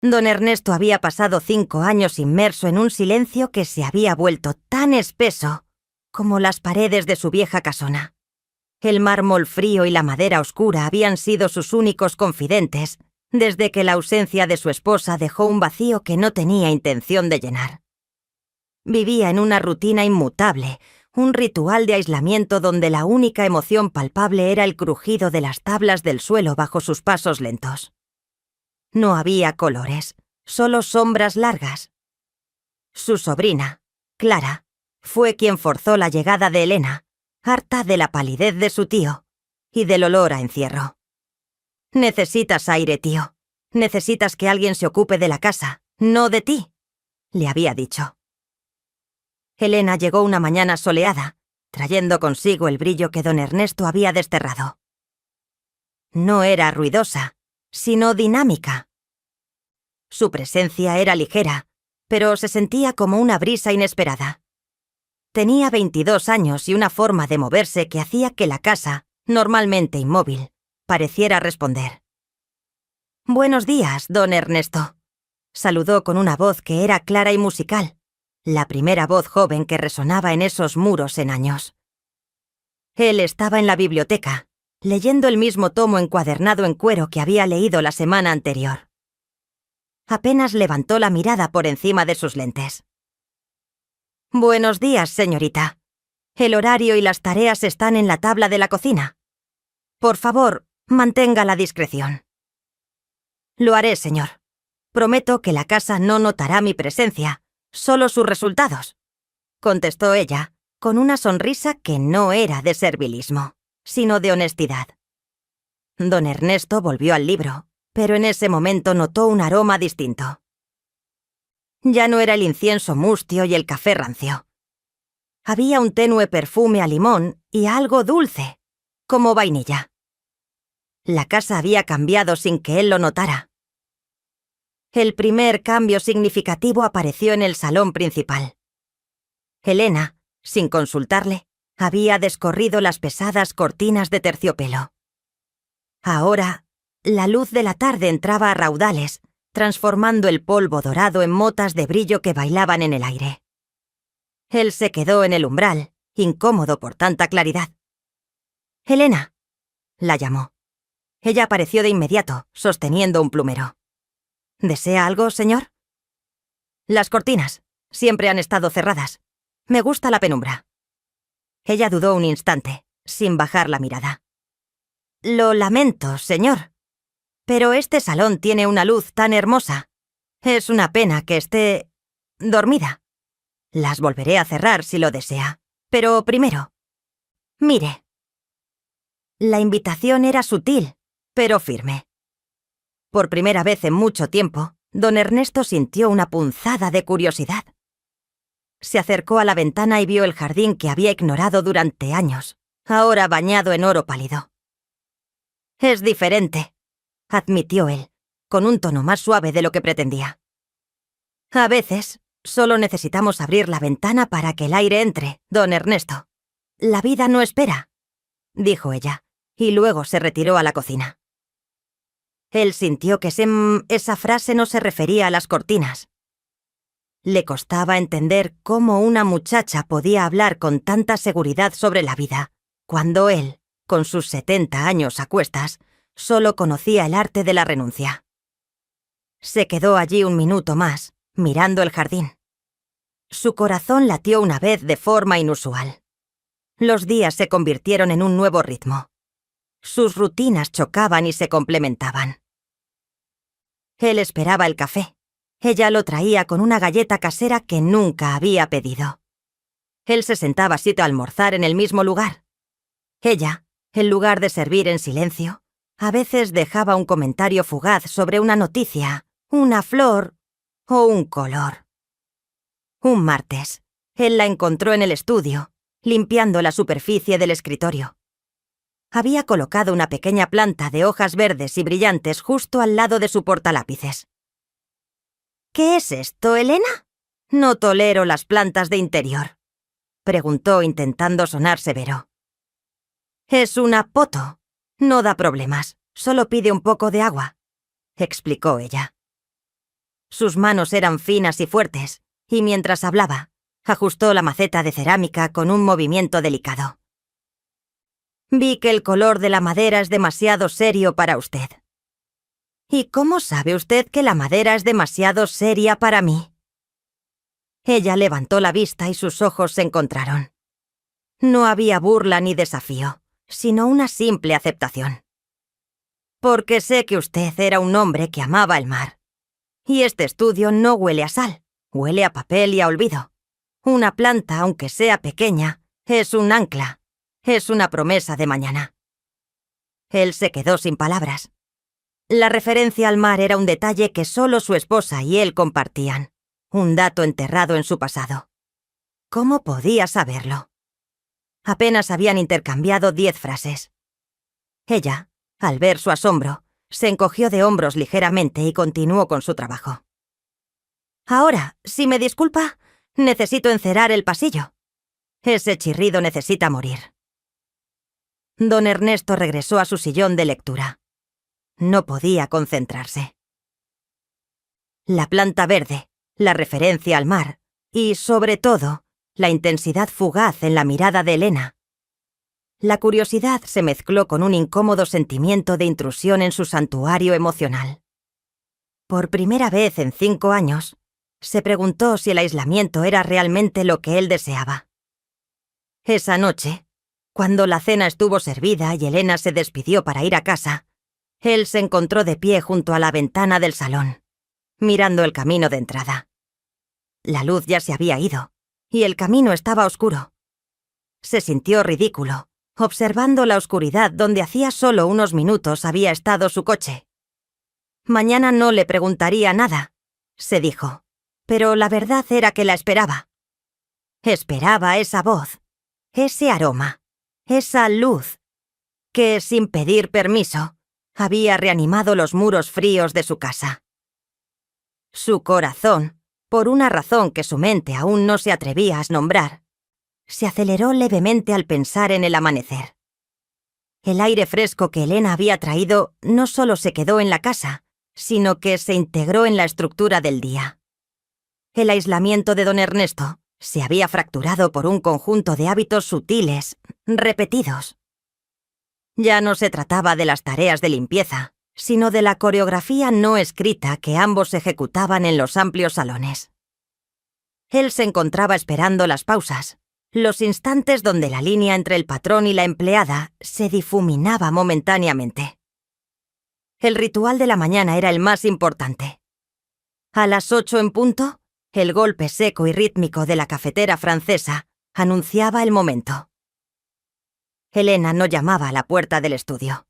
Don Ernesto había pasado 5 años inmerso en un silencio que se había vuelto tan espeso como las paredes de su vieja casona. El mármol frío y la madera oscura habían sido sus únicos confidentes desde que la ausencia de su esposa dejó un vacío que no tenía intención de llenar. Vivía en una rutina inmutable, un ritual de aislamiento donde la única emoción palpable era el crujido de las tablas del suelo bajo sus pasos lentos. No había colores, solo sombras largas. Su sobrina, Clara, fue quien forzó la llegada de Elena, harta de la palidez de su tío y del olor a encierro. «Necesitas aire, tío. Necesitas que alguien se ocupe de la casa, no de ti», le había dicho. Elena llegó una mañana soleada, trayendo consigo el brillo que don Ernesto había desterrado. No era ruidosa, sino dinámica. Su presencia era ligera, pero se sentía como una brisa inesperada. Tenía 22 años y una forma de moverse que hacía que la casa, normalmente inmóvil, pareciera responder. «Buenos días, don Ernesto», saludó con una voz que era clara y musical, la primera voz joven que resonaba en esos muros en años. Él estaba en la biblioteca, leyendo el mismo tomo encuadernado en cuero que había leído la semana anterior. Apenas levantó la mirada por encima de sus lentes. «Buenos días, señorita. El horario y las tareas están en la tabla de la cocina. Por favor, mantenga la discreción». «Lo haré, señor. Prometo que la casa no notará mi presencia, solo sus resultados», contestó ella, con una sonrisa que no era de servilismo, sino de honestidad. Don Ernesto volvió al libro, pero en ese momento notó un aroma distinto. Ya no era el incienso mustio y el café rancio. Había un tenue perfume a limón y a algo dulce, como vainilla. La casa había cambiado sin que él lo notara. El primer cambio significativo apareció en el salón principal. Elena, sin consultarle, había descorrido las pesadas cortinas de terciopelo. Ahora, la luz de la tarde entraba a raudales, transformando el polvo dorado en motas de brillo que bailaban en el aire. Él se quedó en el umbral, incómodo por tanta claridad. «Elena», la llamó. Ella apareció de inmediato, sosteniendo un plumero. «¿Desea algo, señor?» «Las cortinas. Siempre han estado cerradas. Me gusta la penumbra». Ella dudó un instante, sin bajar la mirada. «Lo lamento, señor. Pero este salón tiene una luz tan hermosa. Es una pena que esté dormida. Las volveré a cerrar si lo desea. Pero primero, mire». La invitación era sutil, pero firme. Por primera vez en mucho tiempo, don Ernesto sintió una punzada de curiosidad. Se acercó a la ventana y vio el jardín que había ignorado durante años, ahora bañado en oro pálido. «Es diferente», admitió él, con un tono más suave de lo que pretendía. «A veces, solo necesitamos abrir la ventana para que el aire entre, don Ernesto. La vida no espera», dijo ella, y luego se retiró a la cocina. Él sintió que esa frase no se refería a las cortinas. Le costaba entender cómo una muchacha podía hablar con tanta seguridad sobre la vida, cuando él, con sus 70 años a cuestas, solo conocía el arte de la renuncia. Se quedó allí un minuto más, mirando el jardín. Su corazón latió una vez de forma inusual. Los días se convirtieron en un nuevo ritmo. Sus rutinas chocaban y se complementaban. Él esperaba el café. Ella lo traía con una galleta casera que nunca había pedido. Él se sentaba a almorzar en el mismo lugar. Ella, en lugar de servir en silencio, a veces dejaba un comentario fugaz sobre una noticia, una flor o un color. Un martes, él la encontró en el estudio, limpiando la superficie del escritorio. Había colocado una pequeña planta de hojas verdes y brillantes justo al lado de su portalápices. «¿Qué es esto, Elena? No tolero las plantas de interior», preguntó intentando sonar severo. «Es una poto. No da problemas, solo pide un poco de agua», explicó ella. Sus manos eran finas y fuertes, y mientras hablaba, ajustó la maceta de cerámica con un movimiento delicado. Vi que el color de la madera es demasiado serio para usted. ¿Y cómo sabe usted que la madera es demasiado seria para mí? Ella levantó la vista y sus ojos se encontraron. No había burla ni desafío, sino una simple aceptación. Porque sé que usted era un hombre que amaba el mar. Y este estudio no huele a sal, huele a papel y a olvido. Una planta, aunque sea pequeña, es un ancla, es una promesa de mañana. Él se quedó sin palabras. La referencia al mar era un detalle que solo su esposa y él compartían, un dato enterrado en su pasado. ¿Cómo podía saberlo? Apenas habían intercambiado 10 frases. Ella, al ver su asombro, se encogió de hombros ligeramente y continuó con su trabajo. Ahora, si me disculpa, necesito encerar el pasillo. Ese chirrido necesita morir. Don Ernesto regresó a su sillón de lectura. No podía concentrarse. La planta verde, la referencia al mar y, sobre todo, la intensidad fugaz en la mirada de Elena. La curiosidad se mezcló con un incómodo sentimiento de intrusión en su santuario emocional. Por primera vez en 5 años, se preguntó si el aislamiento era realmente lo que él deseaba. Esa noche, cuando la cena estuvo servida y Elena se despidió para ir a casa, él se encontró de pie junto a la ventana del salón, mirando el camino de entrada. La luz ya se había ido, y el camino estaba oscuro. Se sintió ridículo, observando la oscuridad donde hacía solo unos minutos había estado su coche. Mañana no le preguntaría nada, se dijo, pero la verdad era que la esperaba. Esperaba esa voz, ese aroma, esa luz, que, sin pedir permiso, había reanimado los muros fríos de su casa. Su corazón, por una razón que su mente aún no se atrevía a nombrar, se aceleró levemente al pensar en el amanecer. El aire fresco que Elena había traído no solo se quedó en la casa, sino que se integró en la estructura del día. El aislamiento de don Ernesto se había fracturado por un conjunto de hábitos sutiles, repetidos. Ya no se trataba de las tareas de limpieza, sino de la coreografía no escrita que ambos ejecutaban en los amplios salones. Él se encontraba esperando las pausas, los instantes donde la línea entre el patrón y la empleada se difuminaba momentáneamente. El ritual de la mañana era el más importante. A las 8 en punto, el golpe seco y rítmico de la cafetera francesa anunciaba el momento. Elena no llamaba a la puerta del estudio.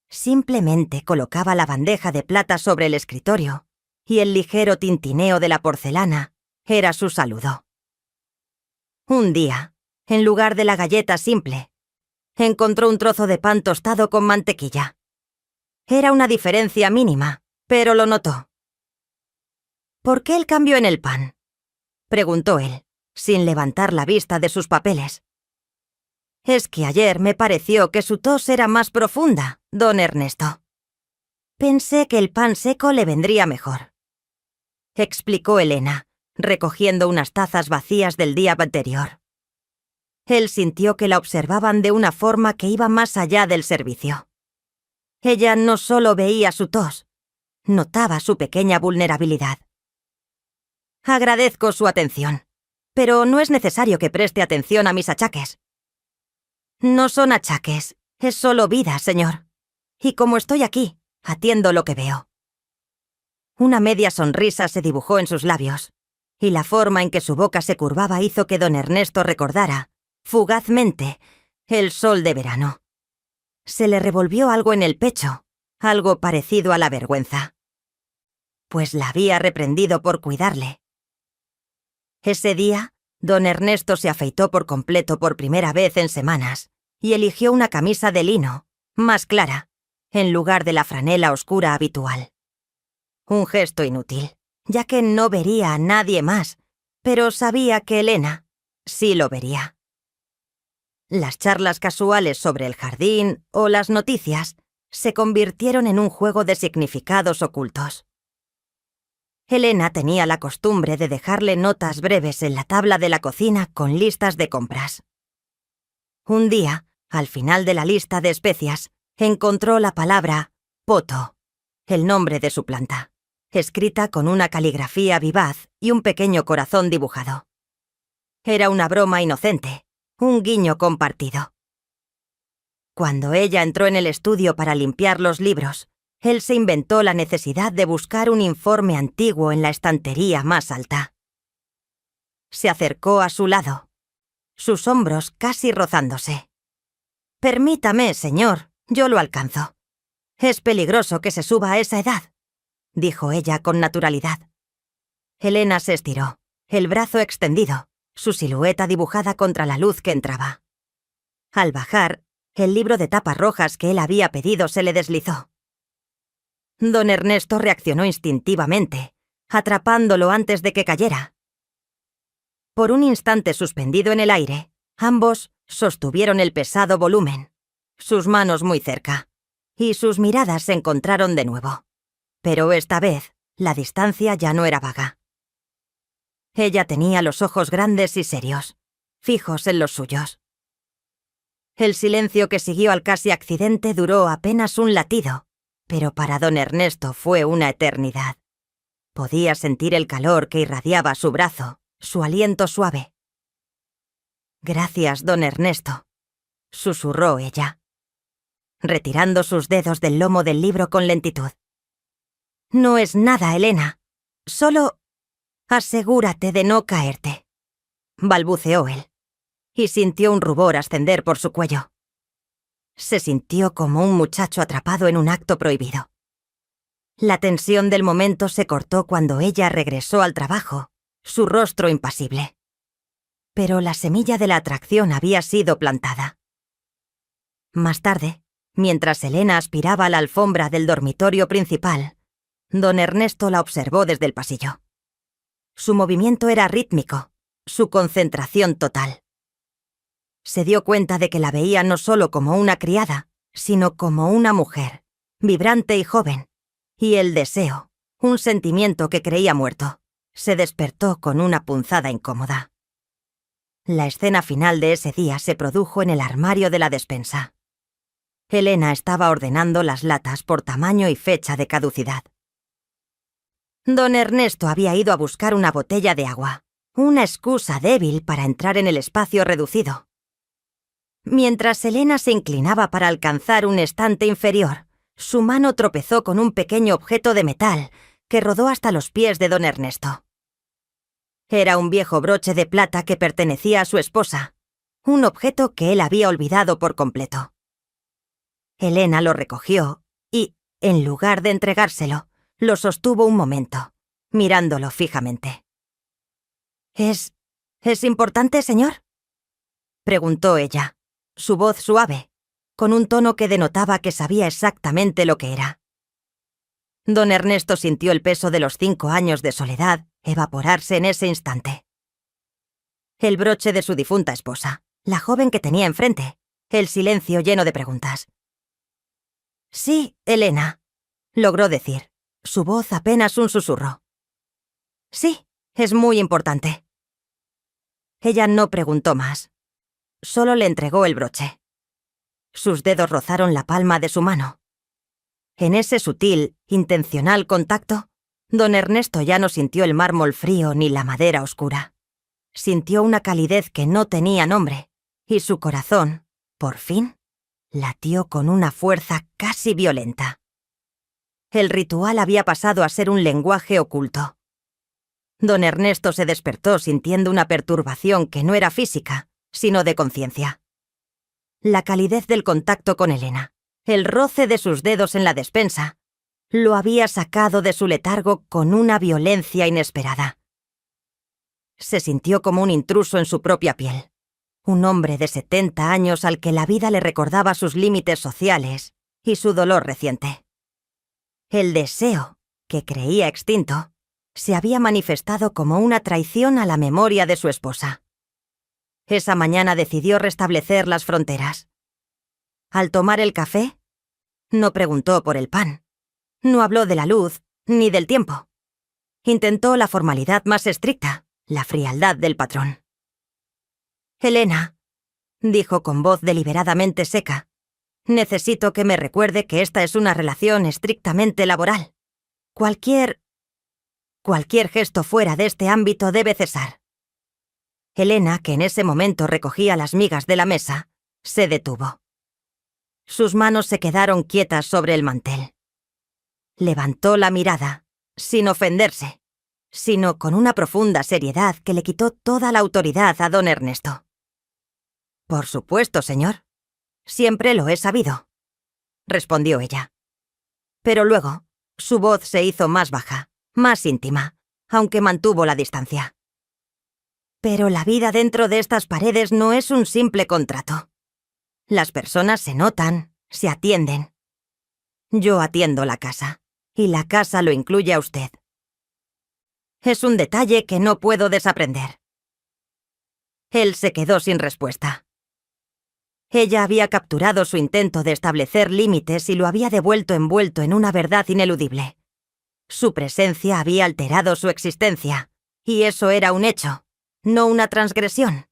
Simplemente colocaba la bandeja de plata sobre el escritorio, y el ligero tintineo de la porcelana era su saludo. Un día, en lugar de la galleta simple, encontró un trozo de pan tostado con mantequilla. Era una diferencia mínima, pero lo notó. ¿Por qué el cambio en el pan?, preguntó él, sin levantar la vista de sus papeles. Es que ayer me pareció que su tos era más profunda, don Ernesto. Pensé que el pan seco le vendría mejor, explicó Elena, recogiendo unas tazas vacías del día anterior. Él sintió que la observaban de una forma que iba más allá del servicio. Ella no solo veía su tos, notaba su pequeña vulnerabilidad. Agradezco su atención, pero no es necesario que preste atención a mis achaques. No son achaques, es solo vida, señor. Y como estoy aquí, atiendo lo que veo. Una media sonrisa se dibujó en sus labios, y la forma en que su boca se curvaba hizo que don Ernesto recordara, fugazmente, el sol de verano. Se le revolvió algo en el pecho, algo parecido a la vergüenza. Pues la había reprendido por cuidarle. Ese día, don Ernesto se afeitó por completo por primera vez en semanas y eligió una camisa de lino, más clara, en lugar de la franela oscura habitual. Un gesto inútil, ya que no vería a nadie más, pero sabía que Elena sí lo vería. Las charlas casuales sobre el jardín o las noticias se convirtieron en un juego de significados ocultos. Elena tenía la costumbre de dejarle notas breves en la tabla de la cocina con listas de compras. Un día, al final de la lista de especias, encontró la palabra poto, el nombre de su planta, escrita con una caligrafía vivaz y un pequeño corazón dibujado. Era una broma inocente, un guiño compartido. Cuando ella entró en el estudio para limpiar los libros, él se inventó la necesidad de buscar un informe antiguo en la estantería más alta. Se acercó a su lado, sus hombros casi rozándose. «Permítame, señor, yo lo alcanzo. Es peligroso que se suba a esa edad», dijo ella con naturalidad. Elena se estiró, el brazo extendido, su silueta dibujada contra la luz que entraba. Al bajar, el libro de tapas rojas que él había pedido se le deslizó. Don Ernesto reaccionó instintivamente, atrapándolo antes de que cayera. Por un instante suspendido en el aire, ambos sostuvieron el pesado volumen, sus manos muy cerca, y sus miradas se encontraron de nuevo. Pero esta vez, la distancia ya no era vaga. Ella tenía los ojos grandes y serios, fijos en los suyos. El silencio que siguió al casi accidente duró apenas un latido, pero para don Ernesto fue una eternidad. Podía sentir el calor que irradiaba su brazo, su aliento suave. «Gracias, don Ernesto», susurró ella, retirando sus dedos del lomo del libro con lentitud. «No es nada, Elena. Solo asegúrate de no caerte», balbuceó él, y sintió un rubor ascender por su cuello. Se sintió como un muchacho atrapado en un acto prohibido. La tensión del momento se cortó cuando ella regresó al trabajo, su rostro impasible. Pero la semilla de la atracción había sido plantada. Más tarde, mientras Elena aspiraba a la alfombra del dormitorio principal, don Ernesto la observó desde el pasillo. Su movimiento era rítmico, su concentración total. Se dio cuenta de que la veía no solo como una criada, sino como una mujer, vibrante y joven, y el deseo, un sentimiento que creía muerto, se despertó con una punzada incómoda. La escena final de ese día se produjo en el armario de la despensa. Elena estaba ordenando las latas por tamaño y fecha de caducidad. Don Ernesto había ido a buscar una botella de agua, una excusa débil para entrar en el espacio reducido. Mientras Elena se inclinaba para alcanzar un estante inferior, su mano tropezó con un pequeño objeto de metal que rodó hasta los pies de don Ernesto. Era un viejo broche de plata que pertenecía a su esposa, un objeto que él había olvidado por completo. Elena lo recogió y, en lugar de entregárselo, lo sostuvo un momento, mirándolo fijamente. ¿Es importante, señor?», preguntó ella, su voz suave, con un tono que denotaba que sabía exactamente lo que era. Don Ernesto sintió el peso de los 5 años de soledad evaporarse en ese instante. El broche de su difunta esposa, la joven que tenía enfrente, el silencio lleno de preguntas. «Sí, Elena», logró decir, su voz apenas un susurro. «Sí, es muy importante». Ella no preguntó más. Solo le entregó el broche. Sus dedos rozaron la palma de su mano. En ese sutil, intencional contacto, don Ernesto ya no sintió el mármol frío ni la madera oscura. Sintió una calidez que no tenía nombre, y su corazón, por fin, latió con una fuerza casi violenta. El ritual había pasado a ser un lenguaje oculto. Don Ernesto se despertó sintiendo una perturbación que no era física, sino de conciencia. La calidez del contacto con Elena, el roce de sus dedos en la despensa, lo había sacado de su letargo con una violencia inesperada. Se sintió como un intruso en su propia piel, un hombre de 70 años al que la vida le recordaba sus límites sociales y su dolor reciente. El deseo, que creía extinto, se había manifestado como una traición a la memoria de su esposa. Esa mañana decidió restablecer las fronteras. Al tomar el café, no preguntó por el pan. No habló de la luz ni del tiempo. Intentó la formalidad más estricta, la frialdad del patrón. «Helena», dijo con voz deliberadamente seca, «necesito que me recuerde que esta es una relación estrictamente laboral. Cualquier gesto fuera de este ámbito debe cesar». Helena, que en ese momento recogía las migas de la mesa, se detuvo. Sus manos se quedaron quietas sobre el mantel. Levantó la mirada, sin ofenderse, sino con una profunda seriedad que le quitó toda la autoridad a don Ernesto. «Por supuesto, señor. Siempre lo he sabido», respondió ella. Pero luego, su voz se hizo más baja, más íntima, aunque mantuvo la distancia. «Pero la vida dentro de estas paredes no es un simple contrato. Las personas se notan, se atienden. Yo atiendo la casa, y la casa lo incluye a usted. Es un detalle que no puedo desaprender». Él se quedó sin respuesta. Ella había capturado su intento de establecer límites y lo había devuelto envuelto en una verdad ineludible. Su presencia había alterado su existencia, y eso era un hecho, no una transgresión.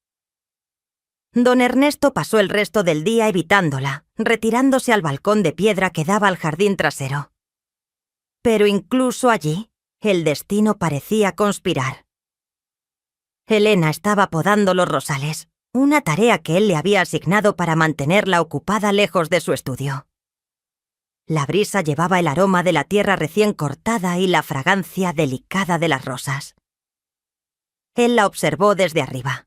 Don Ernesto pasó el resto del día evitándola, retirándose al balcón de piedra que daba al jardín trasero. Pero incluso allí, el destino parecía conspirar. Helena estaba podando los rosales, una tarea que él le había asignado para mantenerla ocupada lejos de su estudio. La brisa llevaba el aroma de la tierra recién cortada y la fragancia delicada de las rosas. Él la observó desde arriba.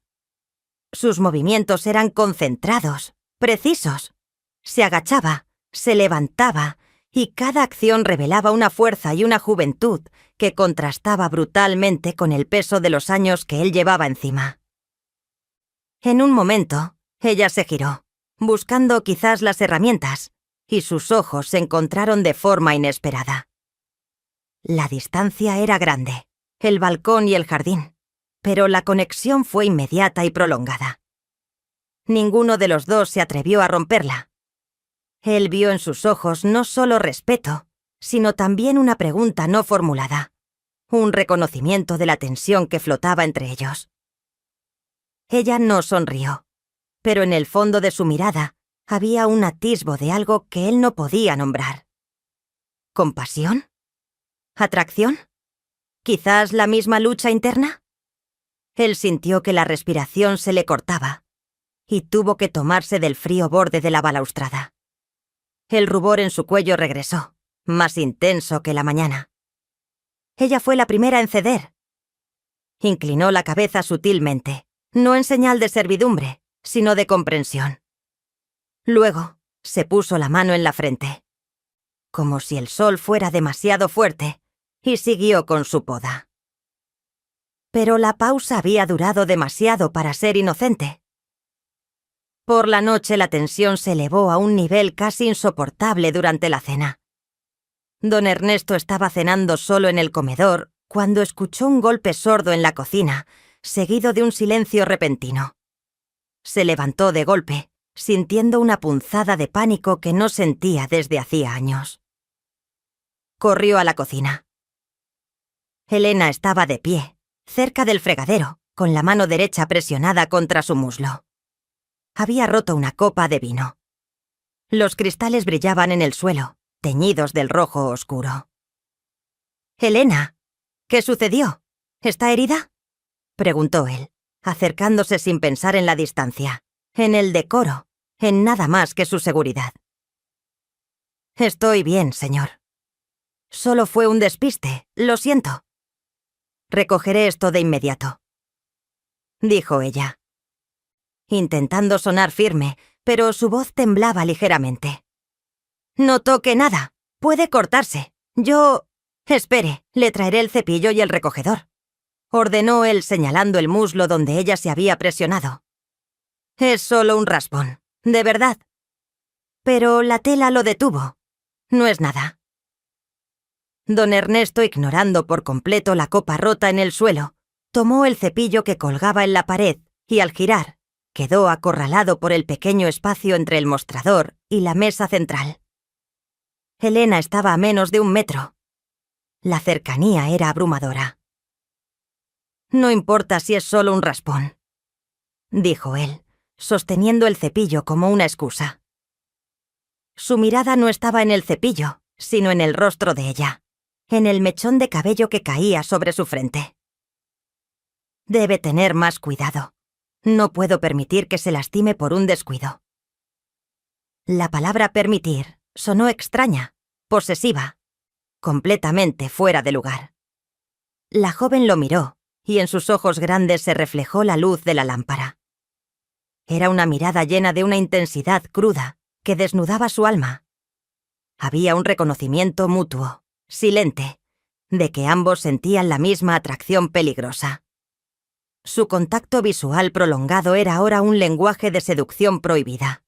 Sus movimientos eran concentrados, precisos. Se agachaba, se levantaba, y cada acción revelaba una fuerza y una juventud que contrastaba brutalmente con el peso de los años que él llevaba encima. En un momento, ella se giró, buscando quizás las herramientas, y sus ojos se encontraron de forma inesperada. La distancia era grande, el balcón y el jardín, pero la conexión fue inmediata y prolongada. Ninguno de los dos se atrevió a romperla. Él vio en sus ojos no solo respeto, sino también una pregunta no formulada, un reconocimiento de la tensión que flotaba entre ellos. Ella no sonrió, pero en el fondo de su mirada había un atisbo de algo que él no podía nombrar. ¿Compasión? ¿Atracción? ¿Quizás la misma lucha interna? Él sintió que la respiración se le cortaba y tuvo que tomarse del frío borde de la balaustrada. El rubor en su cuello regresó, más intenso que la mañana. Ella fue la primera en ceder. Inclinó la cabeza sutilmente, no en señal de servidumbre, sino de comprensión. Luego, se puso la mano en la frente, como si el sol fuera demasiado fuerte, y siguió con su poda. Pero la pausa había durado demasiado para ser inocente. Por la noche la tensión se elevó a un nivel casi insoportable durante la cena. Don Ernesto estaba cenando solo en el comedor cuando escuchó un golpe sordo en la cocina, seguido de un silencio repentino. Se levantó de golpe, sintiendo una punzada de pánico que no sentía desde hacía años. Corrió a la cocina. Helena estaba de pie, cerca del fregadero, con la mano derecha presionada contra su muslo. Había roto una copa de vino. Los cristales brillaban en el suelo, teñidos del rojo oscuro. «Helena, ¿qué sucedió? ¿Está herida?», preguntó él, acercándose sin pensar en la distancia, en el decoro, en nada más que su seguridad. «Estoy bien, señor. Solo fue un despiste, lo siento. Recogeré esto de inmediato», dijo ella, intentando sonar firme, pero su voz temblaba ligeramente. «No toque nada. Puede cortarse. Yo... Espere, le traeré el cepillo y el recogedor», ordenó él señalando el muslo donde ella se había presionado. «Es solo un raspón, de verdad. Pero la tela lo detuvo. No es nada». Don Ernesto, ignorando por completo la copa rota en el suelo, tomó el cepillo que colgaba en la pared y al girar, quedó acorralado por el pequeño espacio entre el mostrador y la mesa central. Helena estaba a menos de 1 metro. La cercanía era abrumadora. «No importa si es solo un raspón», dijo él, sosteniendo el cepillo como una excusa. Su mirada no estaba en el cepillo, sino en el rostro de ella, en el mechón de cabello que caía sobre su frente. «Debe tener más cuidado. No puedo permitir que se lastime por un descuido». La palabra permitir sonó extraña, posesiva, completamente fuera de lugar. La joven lo miró, y en sus ojos grandes se reflejó la luz de la lámpara. Era una mirada llena de una intensidad cruda que desnudaba su alma. Había un reconocimiento mutuo, silente, de que ambos sentían la misma atracción peligrosa. Su contacto visual prolongado era ahora un lenguaje de seducción prohibida.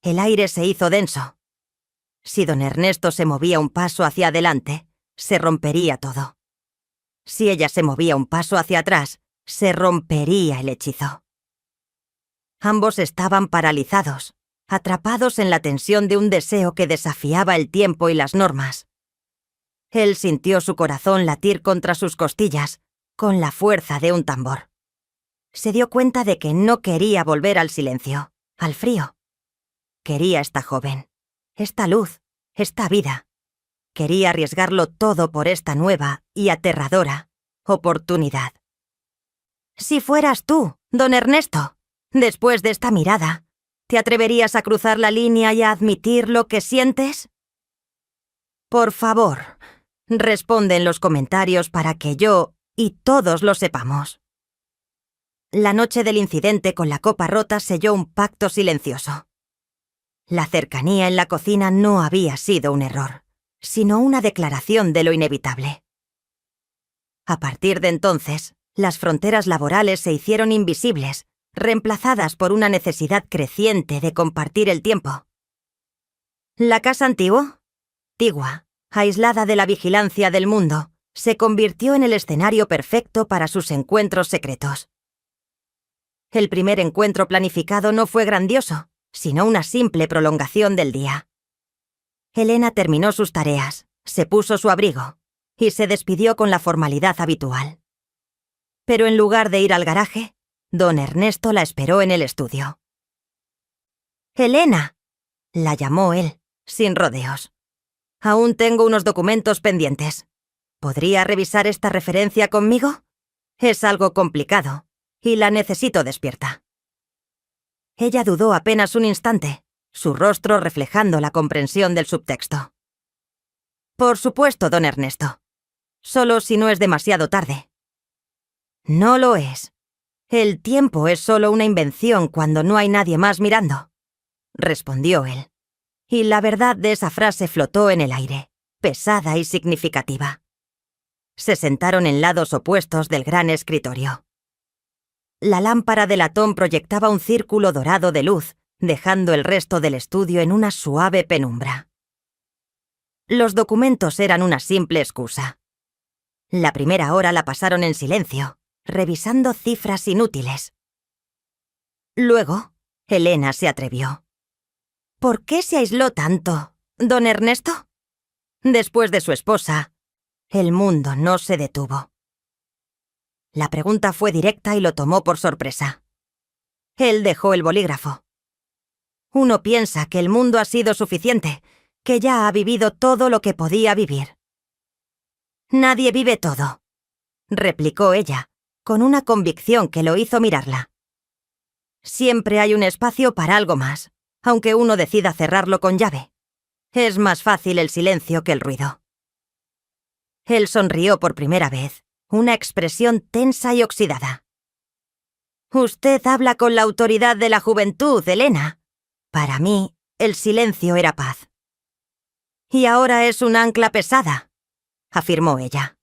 El aire se hizo denso. Si don Ernesto se movía un paso hacia adelante, se rompería todo. Si ella se movía un paso hacia atrás, se rompería el hechizo. Ambos estaban paralizados, atrapados en la tensión de un deseo que desafiaba el tiempo y las normas. Él sintió su corazón latir contra sus costillas, con la fuerza de un tambor. Se dio cuenta de que no quería volver al silencio, al frío. Quería esta joven, esta luz, esta vida. Quería arriesgarlo todo por esta nueva y aterradora oportunidad. «Si fueras tú, don Ernesto, después de esta mirada, ¿te atreverías a cruzar la línea y a admitir lo que sientes? Por favor, responde en los comentarios para que yo y todos lo sepamos». La noche del incidente con la copa rota selló un pacto silencioso. La cercanía en la cocina no había sido un error, sino una declaración de lo inevitable. A partir de entonces, las fronteras laborales se hicieron invisibles, reemplazadas por una necesidad creciente de compartir el tiempo. La casa antigua, aislada de la vigilancia del mundo, se convirtió en el escenario perfecto para sus encuentros secretos. El primer encuentro planificado no fue grandioso, sino una simple prolongación del día. Elena terminó sus tareas, se puso su abrigo y se despidió con la formalidad habitual. Pero en lugar de ir al garaje, don Ernesto la esperó en el estudio. «Elena», la llamó él, sin rodeos. «Aún tengo unos documentos pendientes. ¿Podría revisar esta referencia conmigo? Es algo complicado y la necesito despierta». Ella dudó apenas un instante, su rostro reflejando la comprensión del subtexto. «Por supuesto, don Ernesto. Solo si no es demasiado tarde». «No lo es. El tiempo es solo una invención cuando no hay nadie más mirando», respondió él. Y la verdad de esa frase flotó en el aire, pesada y significativa. Se sentaron en lados opuestos del gran escritorio. La lámpara de latón proyectaba un círculo dorado de luz, dejando el resto del estudio en una suave penumbra. Los documentos eran una simple excusa. La primera hora la pasaron en silencio, revisando cifras inútiles. Luego, Elena se atrevió. «¿Por qué se aisló tanto, don Ernesto?» Después de su esposa, el mundo no se detuvo. La pregunta fue directa y lo tomó por sorpresa. Él dejó el bolígrafo. Uno piensa que el mundo ha sido suficiente, que ya ha vivido todo lo que podía vivir. «Nadie vive todo», replicó ella, con una convicción que lo hizo mirarla. «Siempre hay un espacio para algo más, aunque uno decida cerrarlo con llave. Es más fácil el silencio que el ruido». Él sonrió por primera vez, una expresión tensa y oxidada. «Usted habla con la autoridad de la juventud, Elena. Para mí, el silencio era paz». «Y ahora es un ancla pesada», afirmó ella.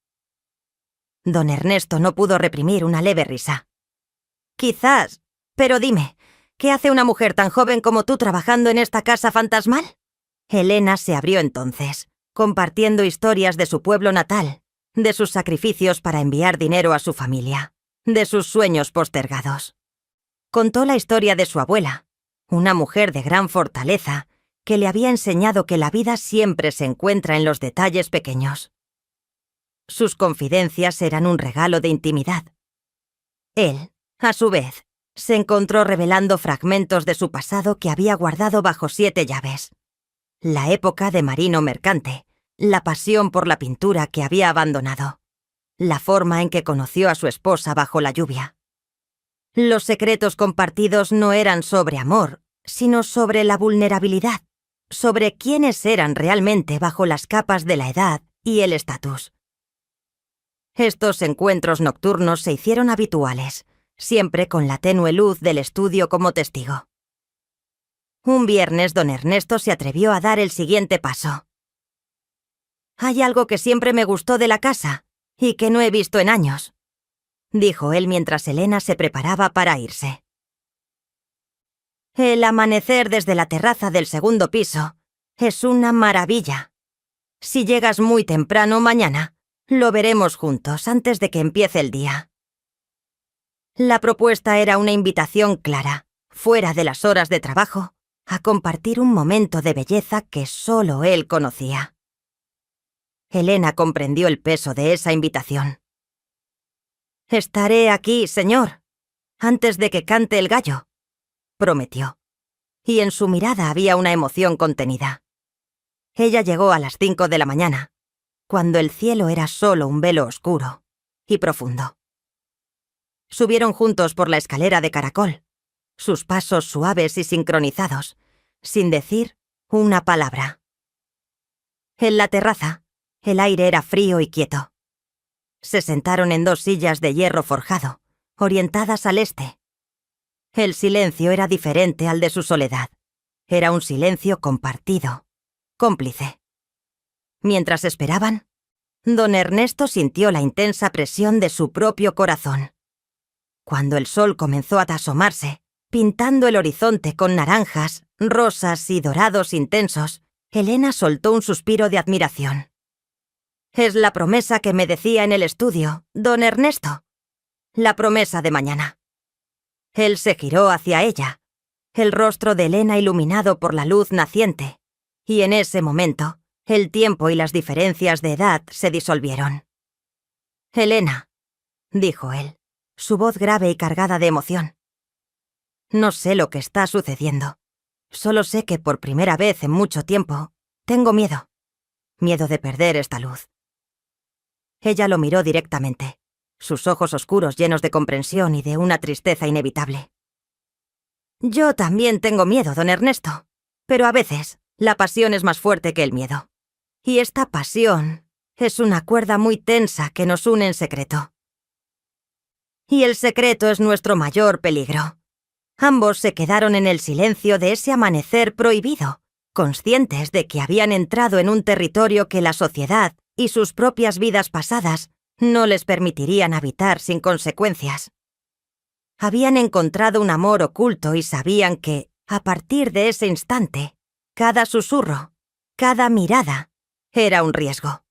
Don Ernesto no pudo reprimir una leve risa. «Quizás, pero dime, ¿qué hace una mujer tan joven como tú trabajando en esta casa fantasmal?» Elena se abrió entonces, compartiendo historias de su pueblo natal, de sus sacrificios para enviar dinero a su familia, de sus sueños postergados. Contó la historia de su abuela, una mujer de gran fortaleza, que le había enseñado que la vida siempre se encuentra en los detalles pequeños. Sus confidencias eran un regalo de intimidad. Él, a su vez, se encontró revelando fragmentos de su pasado que había guardado bajo 7 llaves. La época de marino mercante, la pasión por la pintura que había abandonado, la forma en que conoció a su esposa bajo la lluvia. Los secretos compartidos no eran sobre amor, sino sobre la vulnerabilidad, sobre quiénes eran realmente bajo las capas de la edad y el estatus. Estos encuentros nocturnos se hicieron habituales, siempre con la tenue luz del estudio como testigo. Un viernes don Ernesto se atrevió a dar el siguiente paso. «Hay algo que siempre me gustó de la casa y que no he visto en años», dijo él mientras Elena se preparaba para irse. «El amanecer desde la terraza del segundo piso es una maravilla. Si llegas muy temprano mañana, lo veremos juntos antes de que empiece el día». La propuesta era una invitación clara, fuera de las horas de trabajo, a compartir un momento de belleza que solo él conocía. Elena comprendió el peso de esa invitación. «Estaré aquí, señor, antes de que cante el gallo», prometió, y en su mirada había una emoción contenida. Ella llegó a las 5 de la mañana, cuando el cielo era solo un velo oscuro y profundo. Subieron juntos por la escalera de caracol, sus pasos suaves y sincronizados, sin decir una palabra. En la terraza, el aire era frío y quieto. Se sentaron en 2 sillas de hierro forjado, orientadas al este. El silencio era diferente al de su soledad. Era un silencio compartido, cómplice. Mientras esperaban, don Ernesto sintió la intensa presión de su propio corazón. Cuando el sol comenzó a asomarse, pintando el horizonte con naranjas, rosas y dorados intensos, Elena soltó un suspiro de admiración. «Es la promesa que me decía en el estudio, don Ernesto. La promesa de mañana». Él se giró hacia ella, el rostro de Elena iluminado por la luz naciente, y en ese momento, el tiempo y las diferencias de edad se disolvieron. «Elena», dijo él, su voz grave y cargada de emoción. «No sé lo que está sucediendo. Solo sé que por primera vez en mucho tiempo tengo miedo. Miedo de perder esta luz». Ella lo miró directamente, sus ojos oscuros llenos de comprensión y de una tristeza inevitable. «Yo también tengo miedo, don Ernesto, pero a veces la pasión es más fuerte que el miedo. Y esta pasión es una cuerda muy tensa que nos une en secreto. Y el secreto es nuestro mayor peligro». Ambos se quedaron en el silencio de ese amanecer prohibido, conscientes de que habían entrado en un territorio que la sociedad y sus propias vidas pasadas no les permitirían habitar sin consecuencias. Habían encontrado un amor oculto y sabían que, a partir de ese instante, cada susurro, cada mirada, era un riesgo.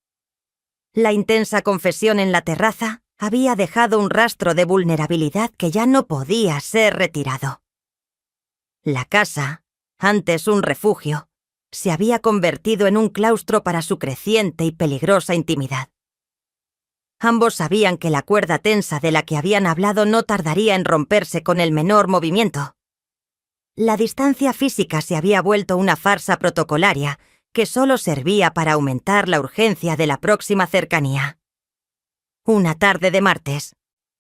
La intensa confesión en la terraza había dejado un rastro de vulnerabilidad que ya no podía ser retirado. La casa, antes un refugio, se había convertido en un claustro para su creciente y peligrosa intimidad. Ambos sabían que la cuerda tensa de la que habían hablado no tardaría en romperse con el menor movimiento. La distancia física se había vuelto una farsa protocolaria que solo servía para aumentar la urgencia de la próxima cercanía. Una tarde de martes,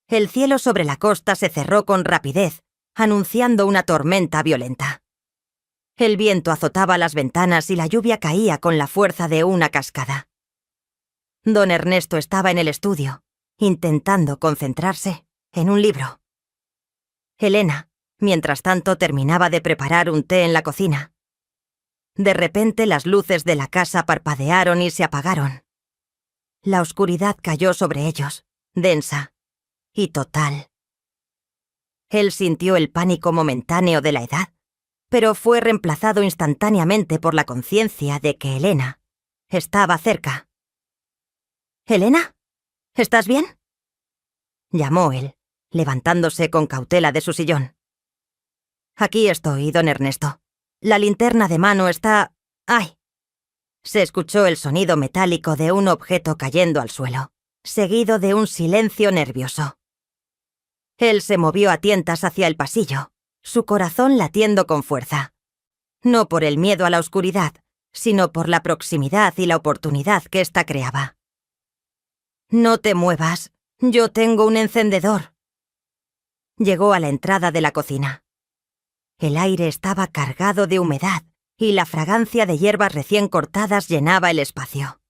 el cielo sobre la costa se cerró con rapidez, anunciando una tormenta violenta. El viento azotaba las ventanas y la lluvia caía con la fuerza de una cascada. Don Ernesto estaba en el estudio, intentando concentrarse en un libro. Elena, mientras tanto, terminaba de preparar un té en la cocina. De repente las luces de la casa parpadearon y se apagaron. La oscuridad cayó sobre ellos, densa y total. Él sintió el pánico momentáneo de la edad, pero fue reemplazado instantáneamente por la conciencia de que Elena estaba cerca. «¿Elena? ¿Estás bien?», llamó él, levantándose con cautela de su sillón. «Aquí estoy, don Ernesto. La linterna de mano está... ¡Ay!». Se escuchó el sonido metálico de un objeto cayendo al suelo, seguido de un silencio nervioso. Él se movió a tientas hacia el pasillo, su corazón latiendo con fuerza. No por el miedo a la oscuridad, sino por la proximidad y la oportunidad que ésta creaba. «No te muevas, yo tengo un encendedor». Llegó a la entrada de la cocina. El aire estaba cargado de humedad y la fragancia de hierbas recién cortadas llenaba el espacio.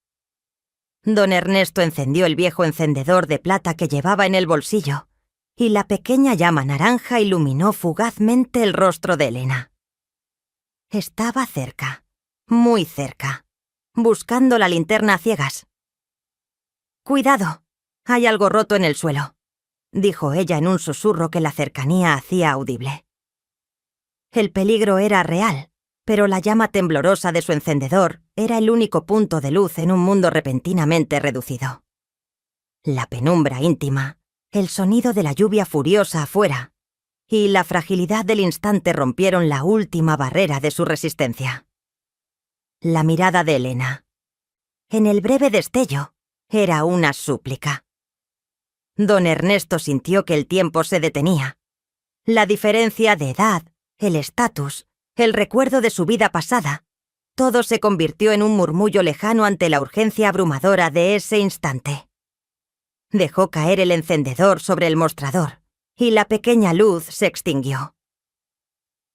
Don Ernesto encendió el viejo encendedor de plata que llevaba en el bolsillo, y la pequeña llama naranja iluminó fugazmente el rostro de Elena. Estaba cerca, muy cerca, buscando la linterna a ciegas. «Cuidado, hay algo roto en el suelo», dijo ella en un susurro que la cercanía hacía audible. El peligro era real, pero la llama temblorosa de su encendedor era el único punto de luz en un mundo repentinamente reducido. La penumbra íntima, el sonido de la lluvia furiosa afuera y la fragilidad del instante rompieron la última barrera de su resistencia. La mirada de Elena, en el breve destello, era una súplica. Don Ernesto sintió que el tiempo se detenía. La diferencia de edad, el estatus, el recuerdo de su vida pasada, todo se convirtió en un murmullo lejano ante la urgencia abrumadora de ese instante. Dejó caer el encendedor sobre el mostrador, y la pequeña luz se extinguió.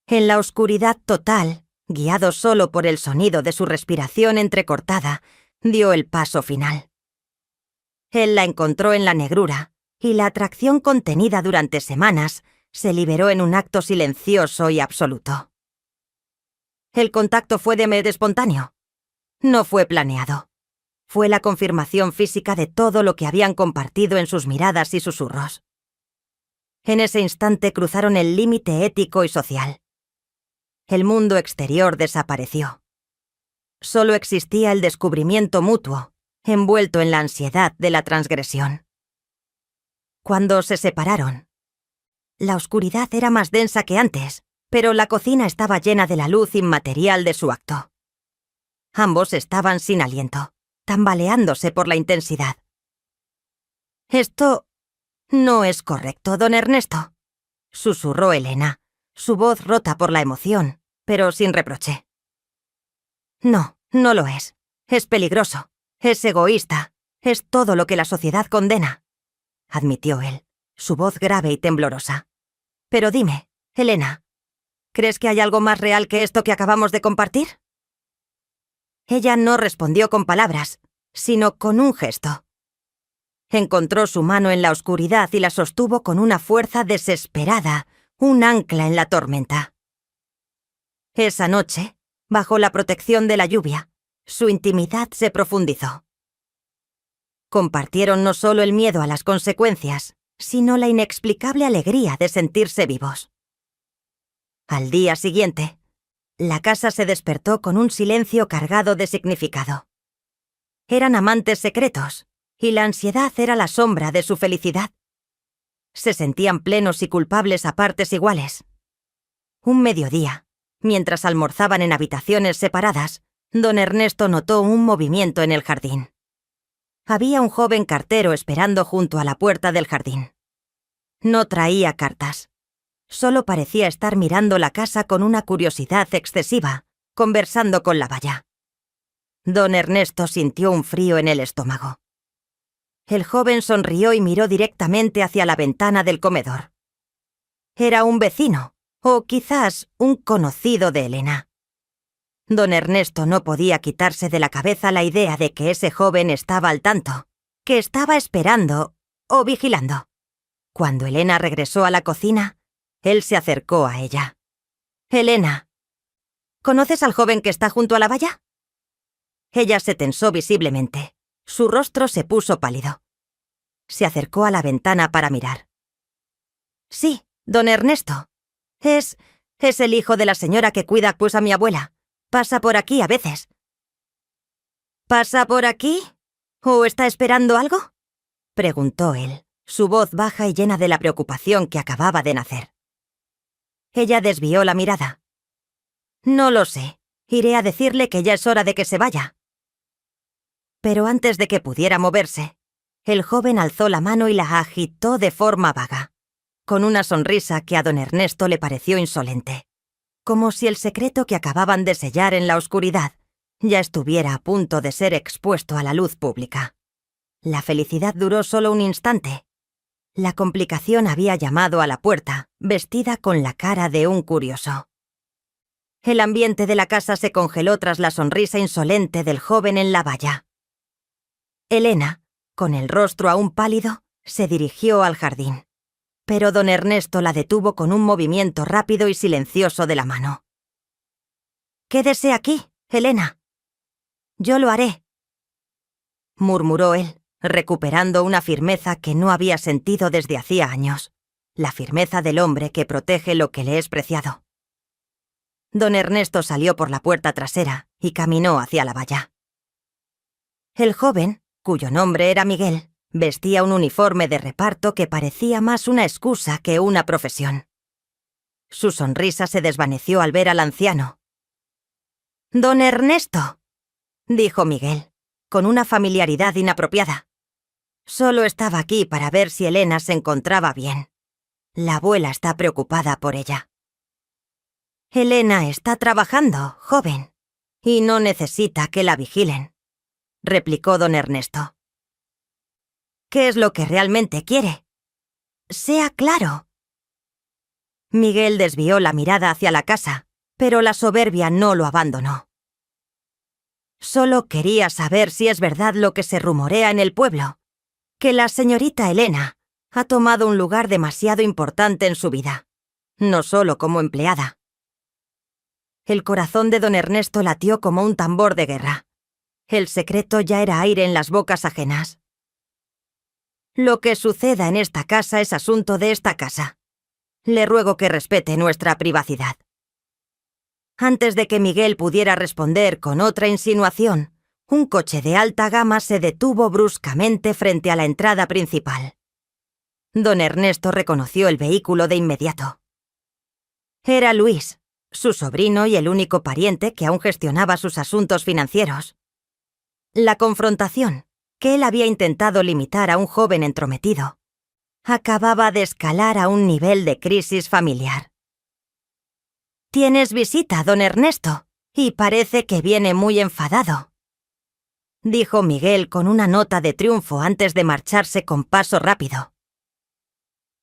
En la oscuridad total, guiado solo por el sonido de su respiración entrecortada, dio el paso final. Él la encontró en la negrura, y la atracción contenida durante semanas se liberó en un acto silencioso y absoluto. El contacto fue de medio espontáneo. No fue planeado. Fue la confirmación física de todo lo que habían compartido en sus miradas y susurros. En ese instante cruzaron el límite ético y social. El mundo exterior desapareció. Solo existía el descubrimiento mutuo, envuelto en la ansiedad de la transgresión. Cuando se separaron, la oscuridad era más densa que antes, pero la cocina estaba llena de la luz inmaterial de su acto. Ambos estaban sin aliento, tambaleándose por la intensidad. «Esto no es correcto, don Ernesto», susurró Elena, su voz rota por la emoción, pero sin reproche. «No, no lo es. Es peligroso. Es egoísta. Es todo lo que la sociedad condena», admitió él, su voz grave y temblorosa. «Pero dime, Elena, ¿crees que hay algo más real que esto que acabamos de compartir?» Ella no respondió con palabras, sino con un gesto. Encontró su mano en la oscuridad y la sostuvo con una fuerza desesperada, un ancla en la tormenta. Esa noche, bajo la protección de la lluvia, su intimidad se profundizó. Compartieron no solo el miedo a las consecuencias, sino la inexplicable alegría de sentirse vivos. Al día siguiente, la casa se despertó con un silencio cargado de significado. Eran amantes secretos, y la ansiedad era la sombra de su felicidad. Se sentían plenos y culpables a partes iguales. Un mediodía, mientras almorzaban en habitaciones separadas, don Ernesto notó un movimiento en el jardín. Había un joven cartero esperando junto a la puerta del jardín. No traía cartas. Solo parecía estar mirando la casa con una curiosidad excesiva, conversando con la valla. Don Ernesto sintió un frío en el estómago. El joven sonrió y miró directamente hacia la ventana del comedor. Era un vecino, o quizás un conocido de Elena. Don Ernesto no podía quitarse de la cabeza la idea de que ese joven estaba al tanto, que estaba esperando o vigilando. Cuando Elena regresó a la cocina, él se acercó a ella. «Elena, ¿conoces al joven que está junto a la valla?» Ella se tensó visiblemente. Su rostro se puso pálido. Se acercó a la ventana para mirar. «Sí, don Ernesto. Es el hijo de la señora que cuida pues a mi abuela. Pasa por aquí a veces». «¿Pasa por aquí? ¿O está esperando algo?», preguntó él, su voz baja y llena de la preocupación que acababa de nacer. Ella desvió la mirada. «No lo sé. Iré a decirle que ya es hora de que se vaya». Pero antes de que pudiera moverse, El joven alzó la mano y la agitó de forma vaga, con una sonrisa que a don Ernesto le pareció insolente, como si el secreto que acababan de sellar en la oscuridad ya estuviera a punto de ser expuesto a la luz pública. La felicidad duró solo un instante. La complicación había llamado a la puerta, vestida con la cara de un curioso. El ambiente de la casa se congeló tras la sonrisa insolente del joven en la valla. Elena, con el rostro aún pálido, se dirigió al jardín, pero don Ernesto la detuvo con un movimiento rápido y silencioso de la mano. «Quédese aquí, Elena. Yo lo haré», murmuró él, recuperando una firmeza que no había sentido desde hacía años, la firmeza del hombre que protege lo que le es preciado. Don Ernesto salió por la puerta trasera y caminó hacia la valla. El joven, cuyo nombre era Miguel, vestía un uniforme de reparto que parecía más una excusa que una profesión. Su sonrisa se desvaneció al ver al anciano. «Don Ernesto», dijo Miguel, con una familiaridad inapropiada. «Solo estaba aquí para ver si Elena se encontraba bien. La abuela está preocupada por ella». «Elena está trabajando, joven, y no necesita que la vigilen», replicó don Ernesto. «¿Qué es lo que realmente quiere? Sea claro». Miguel desvió la mirada hacia la casa, pero la soberbia no lo abandonó. «Solo quería saber si es verdad lo que se rumorea en el pueblo, que la señorita Elena ha tomado un lugar demasiado importante en su vida, no solo como empleada». El corazón de don Ernesto latió como un tambor de guerra. El secreto ya era aire en las bocas ajenas. «Lo que suceda en esta casa es asunto de esta casa. Le ruego que respete nuestra privacidad». Antes de que Miguel pudiera responder con otra insinuación, un coche de alta gama se detuvo bruscamente frente a la entrada principal. Don Ernesto reconoció el vehículo de inmediato. Era Luis, su sobrino y el único pariente que aún gestionaba sus asuntos financieros. La confrontación, que él había intentado limitar a un joven entrometido, acababa de escalar a un nivel de crisis familiar. «Tienes visita, don Ernesto, y parece que viene muy enfadado», dijo Miguel con una nota de triunfo antes de marcharse con paso rápido.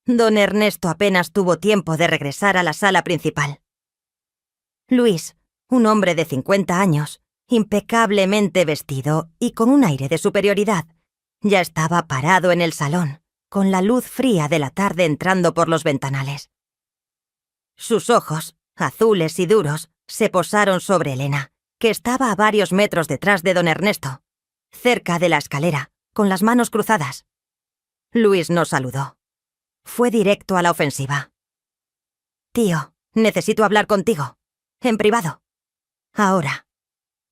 Don Ernesto apenas tuvo tiempo de regresar a la sala principal. Luis, un hombre de 50 años, impecablemente vestido y con un aire de superioridad, ya estaba parado en el salón, con la luz fría de la tarde entrando por los ventanales. Sus ojos, azules y duros, se posaron sobre Elena, que estaba a varios metros detrás de don Ernesto, cerca de la escalera, con las manos cruzadas. Luis no saludó. Fue directo a la ofensiva. «Tío, necesito hablar contigo. En privado. Ahora»,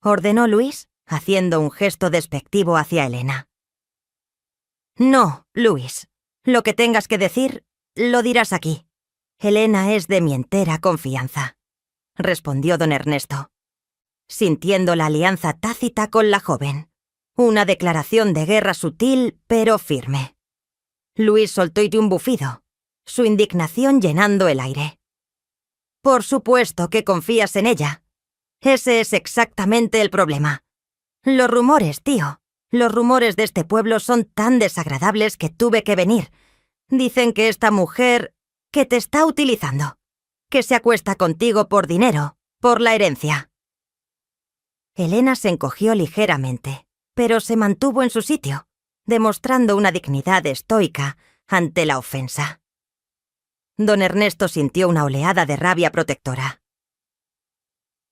ordenó Luis, haciendo un gesto despectivo hacia Elena. «No, Luis. Lo que tengas que decir, lo dirás aquí. Elena es de mi entera confianza», respondió don Ernesto, sintiendo la alianza tácita con la joven. Una declaración de guerra sutil, pero firme. Luis soltó un bufido, su indignación llenando el aire. «Por supuesto que confías en ella. Ese es exactamente el problema. Los rumores, tío. Los rumores de este pueblo son tan desagradables que tuve que venir. Dicen que esta mujer, que te está utilizando, que se acuesta contigo por dinero, por la herencia». Elena se encogió ligeramente, pero se mantuvo en su sitio, demostrando una dignidad estoica ante la ofensa. Don Ernesto sintió una oleada de rabia protectora.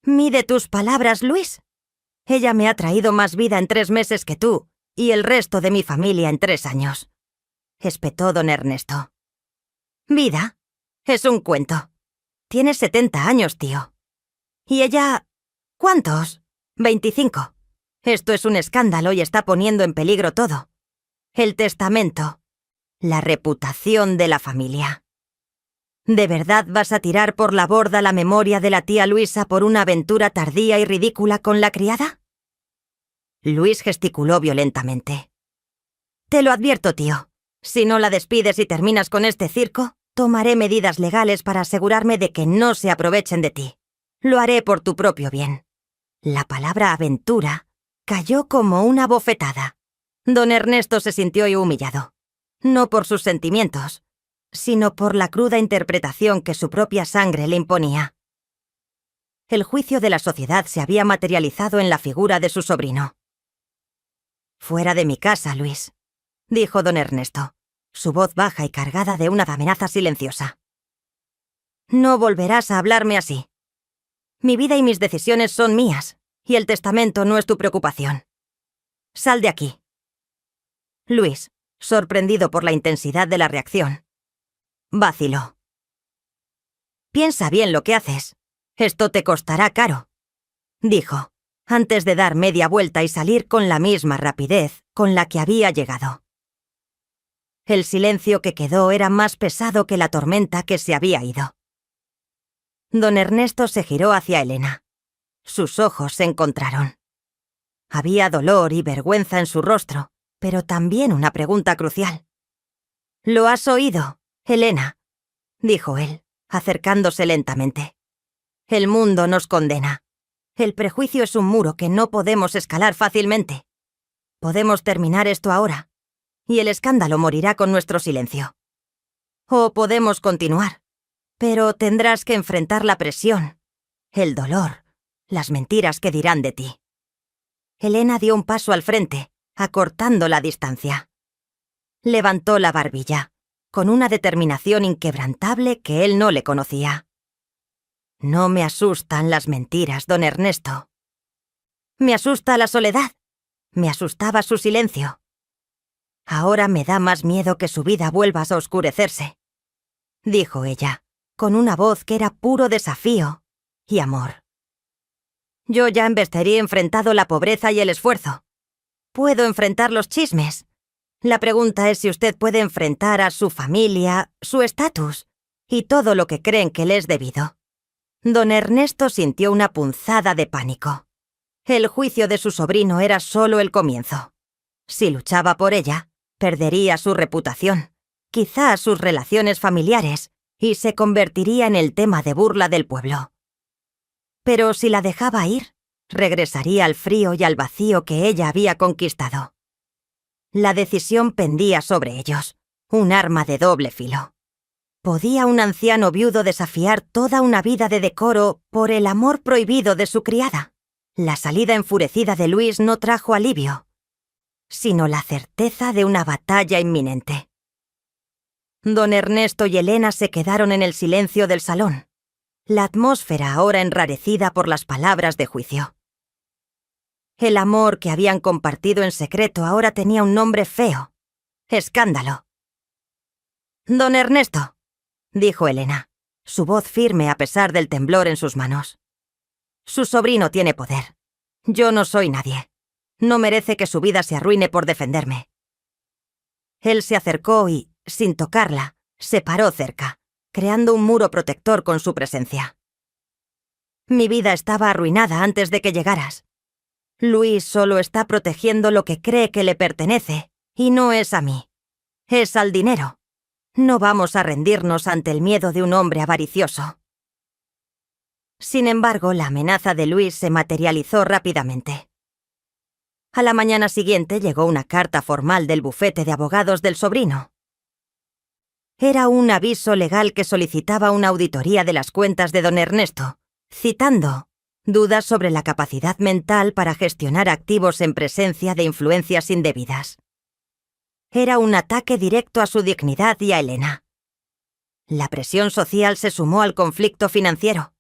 «Mide tus palabras, Luis. Ella me ha traído más vida en 3 meses que tú, y el resto de mi familia en 3 años», espetó don Ernesto. «¿Vida? Es un cuento. Tienes 70 años, tío. Y ella... ¿cuántos? 25. Esto es un escándalo y está poniendo en peligro todo. El testamento. La reputación de la familia. ¿De verdad vas a tirar por la borda la memoria de la tía Luisa por una aventura tardía y ridícula con la criada?» Luis gesticuló violentamente. Te lo advierto, tío. Si no la despides y terminas con este circo, tomaré medidas legales para asegurarme de que no se aprovechen de ti. Lo haré por tu propio bien. La palabra aventura cayó como una bofetada. Don Ernesto se sintió humillado. No por sus sentimientos, sino por la cruda interpretación que su propia sangre le imponía. El juicio de la sociedad se había materializado en la figura de su sobrino. «Fuera de mi casa, Luis», dijo don Ernesto, su voz baja y cargada de una amenaza silenciosa. «No volverás a hablarme así. Mi vida y mis decisiones son mías, y el testamento no es tu preocupación. Sal de aquí». Luis, sorprendido por la intensidad de la reacción, vaciló. «Piensa bien lo que haces. Esto te costará caro», dijo, antes de dar media vuelta y salir con la misma rapidez con la que había llegado. El silencio que quedó era más pesado que la tormenta que se había ido. Don Ernesto se giró hacia Elena. Sus ojos se encontraron. Había dolor y vergüenza en su rostro, pero también una pregunta crucial. «¿Lo has oído, Elena?», dijo él, acercándose lentamente. «El mundo nos condena. El prejuicio es un muro que no podemos escalar fácilmente. Podemos terminar esto ahora, y el escándalo morirá con nuestro silencio. O podemos continuar, pero tendrás que enfrentar la presión, el dolor, las mentiras que dirán de ti». Elena dio un paso al frente, acortando la distancia. Levantó la barbilla, con una determinación inquebrantable que él no le conocía. «No me asustan las mentiras, don Ernesto. Me asusta la soledad. Me asustaba su silencio. Ahora me da más miedo que su vida vuelva a oscurecerse», dijo ella, con una voz que era puro desafío y amor. «Yo ya he enfrentado la pobreza y el esfuerzo. Puedo enfrentar los chismes. La pregunta es si usted puede enfrentar a su familia, su estatus y todo lo que creen que le es debido». Don Ernesto sintió una punzada de pánico. El juicio de su sobrino era solo el comienzo. Si luchaba por ella, perdería su reputación, quizá sus relaciones familiares, y se convertiría en el tema de burla del pueblo. Pero si la dejaba ir, regresaría al frío y al vacío que ella había conquistado. La decisión pendía sobre ellos, un arma de doble filo. ¿Podía un anciano viudo desafiar toda una vida de decoro por el amor prohibido de su criada? La salida enfurecida de Luis no trajo alivio, sino la certeza de una batalla inminente. Don Ernesto y Elena se quedaron en el silencio del salón, la atmósfera ahora enrarecida por las palabras de juicio. El amor que habían compartido en secreto ahora tenía un nombre feo: escándalo. «Don Ernesto», dijo Elena, su voz firme a pesar del temblor en sus manos. «Su sobrino tiene poder. Yo no soy nadie. No merece que su vida se arruine por defenderme». Él se acercó y, sin tocarla, se paró cerca, creando un muro protector con su presencia. «Mi vida estaba arruinada antes de que llegaras. Luis solo está protegiendo lo que cree que le pertenece, y no es a mí. Es al dinero. No vamos a rendirnos ante el miedo de un hombre avaricioso». Sin embargo, la amenaza de Luis se materializó rápidamente. A la mañana siguiente llegó una carta formal del bufete de abogados del sobrino. Era un aviso legal que solicitaba una auditoría de las cuentas de don Ernesto, citando dudas sobre la capacidad mental para gestionar activos en presencia de influencias indebidas. Era un ataque directo a su dignidad y a Elena. La presión social se sumó al conflicto financiero.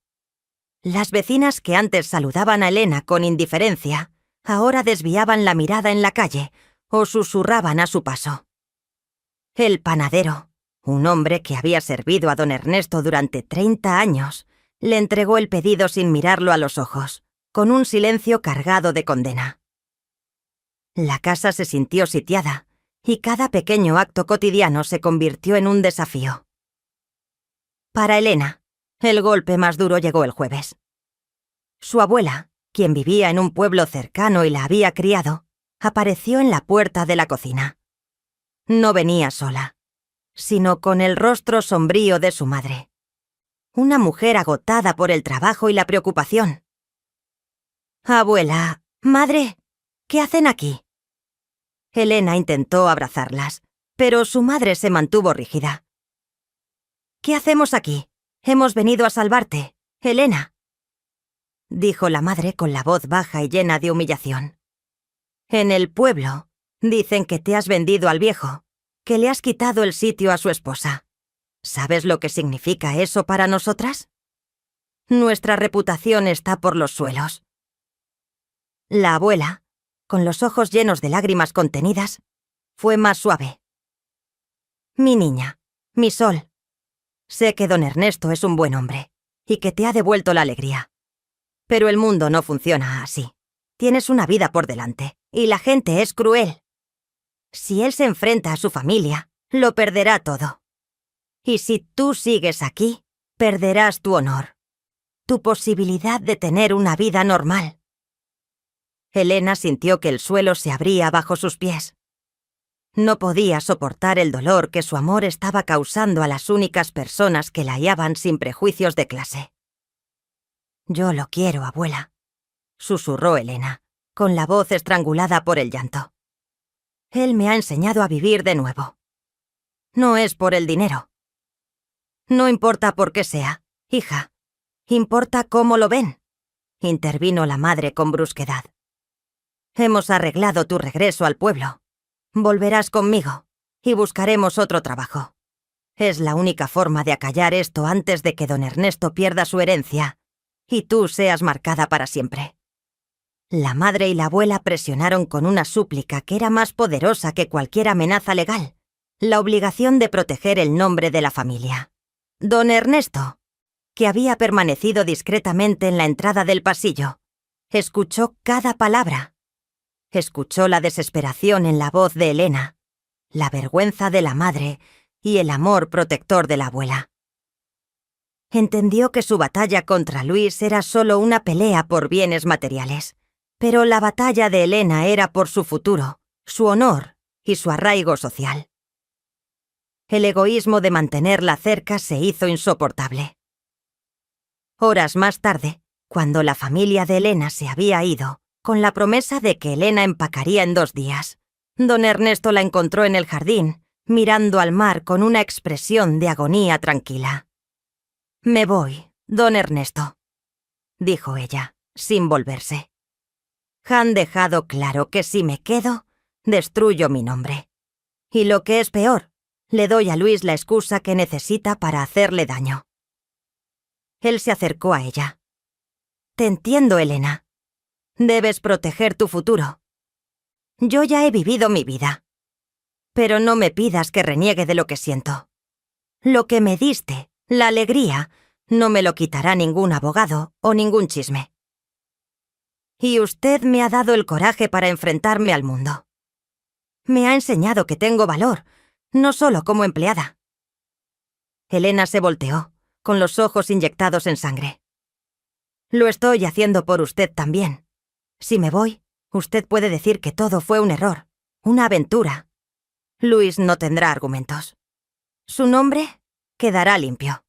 Las vecinas que antes saludaban a Elena con indiferencia, ahora desviaban la mirada en la calle o susurraban a su paso. El panadero, un hombre que había servido a don Ernesto durante 30 años, le entregó el pedido sin mirarlo a los ojos, con un silencio cargado de condena. La casa se sintió sitiada, y cada pequeño acto cotidiano se convirtió en un desafío. Para Elena, el golpe más duro llegó el jueves. Su abuela, quien vivía en un pueblo cercano y la había criado, apareció en la puerta de la cocina. No venía sola, sino con el rostro sombrío de su madre. Una mujer agotada por el trabajo y la preocupación. «Abuela, madre, ¿qué hacen aquí?» Elena intentó abrazarlas, pero su madre se mantuvo rígida. «¿Qué hacemos aquí? Hemos venido a salvarte, Elena», dijo la madre con la voz baja y llena de humillación. «En el pueblo dicen que te has vendido al viejo, que le has quitado el sitio a su esposa. ¿Sabes lo que significa eso para nosotras? Nuestra reputación está por los suelos». La abuela, con los ojos llenos de lágrimas contenidas, fue más suave. «Mi niña, mi sol. Sé que don Ernesto es un buen hombre y que te ha devuelto la alegría. Pero el mundo no funciona así. Tienes una vida por delante y la gente es cruel. Si él se enfrenta a su familia, lo perderá todo. Y si tú sigues aquí, perderás tu honor, tu posibilidad de tener una vida normal». Elena sintió que el suelo se abría bajo sus pies. No podía soportar el dolor que su amor estaba causando a las únicas personas que la hallaban sin prejuicios de clase. «Yo lo quiero, abuela», susurró Elena, con la voz estrangulada por el llanto. «Él me ha enseñado a vivir de nuevo. No es por el dinero. No importa por qué sea, hija. Importa cómo lo ven», intervino la madre con brusquedad. «Hemos arreglado tu regreso al pueblo. Volverás conmigo y buscaremos otro trabajo. Es la única forma de acallar esto antes de que don Ernesto pierda su herencia y tú seas marcada para siempre». La madre y la abuela presionaron con una súplica que era más poderosa que cualquier amenaza legal, la obligación de proteger el nombre de la familia. Don Ernesto, que había permanecido discretamente en la entrada del pasillo, escuchó cada palabra. Escuchó la desesperación en la voz de Elena, la vergüenza de la madre y el amor protector de la abuela. Entendió que su batalla contra Luis era solo una pelea por bienes materiales, pero la batalla de Elena era por su futuro, su honor y su arraigo social. El egoísmo de mantenerla cerca se hizo insoportable. Horas más tarde, cuando la familia de Elena se había ido, con la promesa de que Elena empacaría en 2 días, don Ernesto la encontró en el jardín, mirando al mar con una expresión de agonía tranquila. «Me voy, don Ernesto», dijo ella, sin volverse. «Han dejado claro que si me quedo, destruyo mi nombre. Y lo que es peor, le doy a Luis la excusa que necesita para hacerle daño». Él se acercó a ella. «Te entiendo, Elena. Debes proteger tu futuro. Yo ya he vivido mi vida. Pero no me pidas que reniegue de lo que siento. Lo que me diste, la alegría, no me lo quitará ningún abogado o ningún chisme. Y usted me ha dado el coraje para enfrentarme al mundo. Me ha enseñado que tengo valor, no solo como empleada». Elena se volteó, con los ojos inyectados en sangre. «Lo estoy haciendo por usted también. Si me voy, usted puede decir que todo fue un error, una aventura. Luis no tendrá argumentos. Su nombre quedará limpio».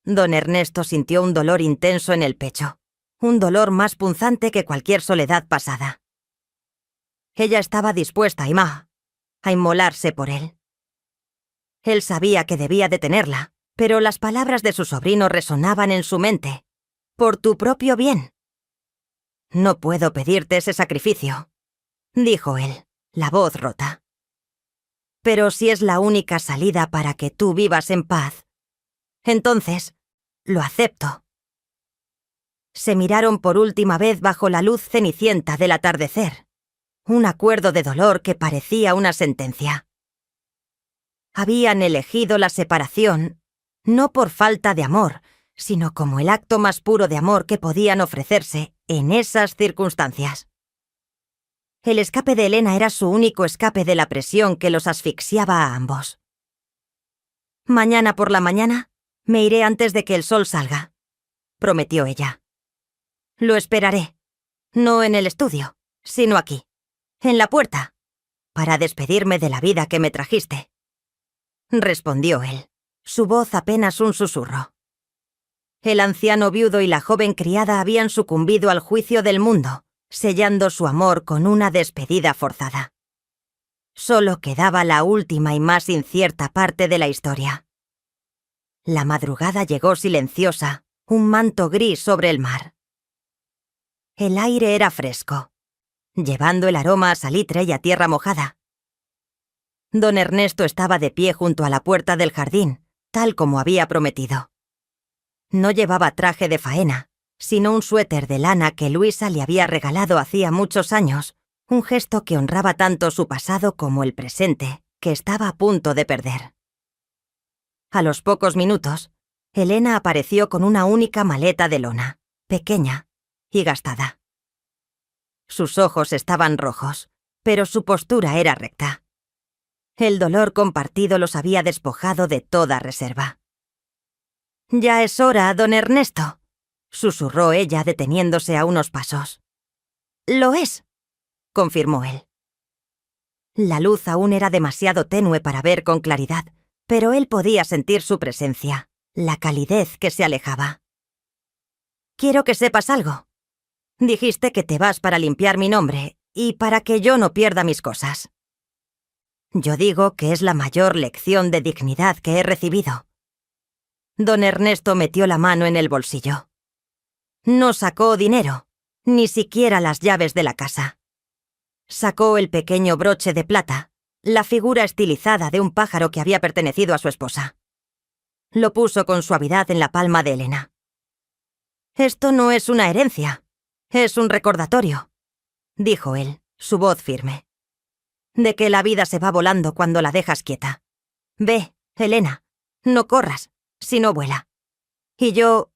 Don Ernesto sintió un dolor intenso en el pecho, un dolor más punzante que cualquier soledad pasada. Ella estaba dispuesta, a inmolarse por él. Él sabía que debía detenerla, pero las palabras de su sobrino resonaban en su mente. «Por tu propio bien». «No puedo pedirte ese sacrificio», dijo él, la voz rota. «Pero si es la única salida para que tú vivas en paz, entonces lo acepto». Se miraron por última vez bajo la luz cenicienta del atardecer, un acuerdo de dolor que parecía una sentencia. Habían elegido la separación, no por falta de amor, sino como el acto más puro de amor que podían ofrecerse en esas circunstancias. El escape de Elena era su único escape de la presión que los asfixiaba a ambos. «Mañana por la mañana me iré antes de que el sol salga», prometió ella. «Lo esperaré, no en el estudio, sino aquí, en la puerta. para despedirme de la vida que me trajiste», respondió él, su voz apenas un susurro. El anciano viudo y la joven criada habían sucumbido al juicio del mundo, sellando su amor con una despedida forzada. Solo quedaba la última y más incierta parte de la historia. La madrugada llegó silenciosa, un manto gris sobre el mar. El aire era fresco, llevando el aroma a salitre y a tierra mojada. Don Ernesto estaba de pie junto a la puerta del jardín, tal como había prometido. No llevaba traje de faena, sino un suéter de lana que Luisa le había regalado hacía muchos años, un gesto que honraba tanto su pasado como el presente, que estaba a punto de perder. A los pocos minutos, Elena apareció con una única maleta de lona, pequeña y gastada. Sus ojos estaban rojos, pero su postura era recta. El dolor compartido los había despojado de toda reserva. «Ya es hora, don Ernesto», susurró ella deteniéndose a unos pasos. «Lo es», confirmó él. La luz aún era demasiado tenue para ver con claridad, pero él podía sentir su presencia, la calidez que se alejaba. «Quiero que sepas algo. Dijiste que te vas para limpiar mi nombre y para que yo no pierda mis cosas. Yo digo que es la mayor lección de dignidad que he recibido». Don Ernesto metió la mano en el bolsillo. No sacó dinero, ni siquiera las llaves de la casa. Sacó el pequeño broche de plata, la figura estilizada de un pájaro que había pertenecido a su esposa. Lo puso con suavidad en la palma de Elena. «Esto no es una herencia, es un recordatorio», dijo él, su voz firme, «de que la vida se va volando cuando la dejas quieta. Ve, Elena, no corras, sino vuela. Y yo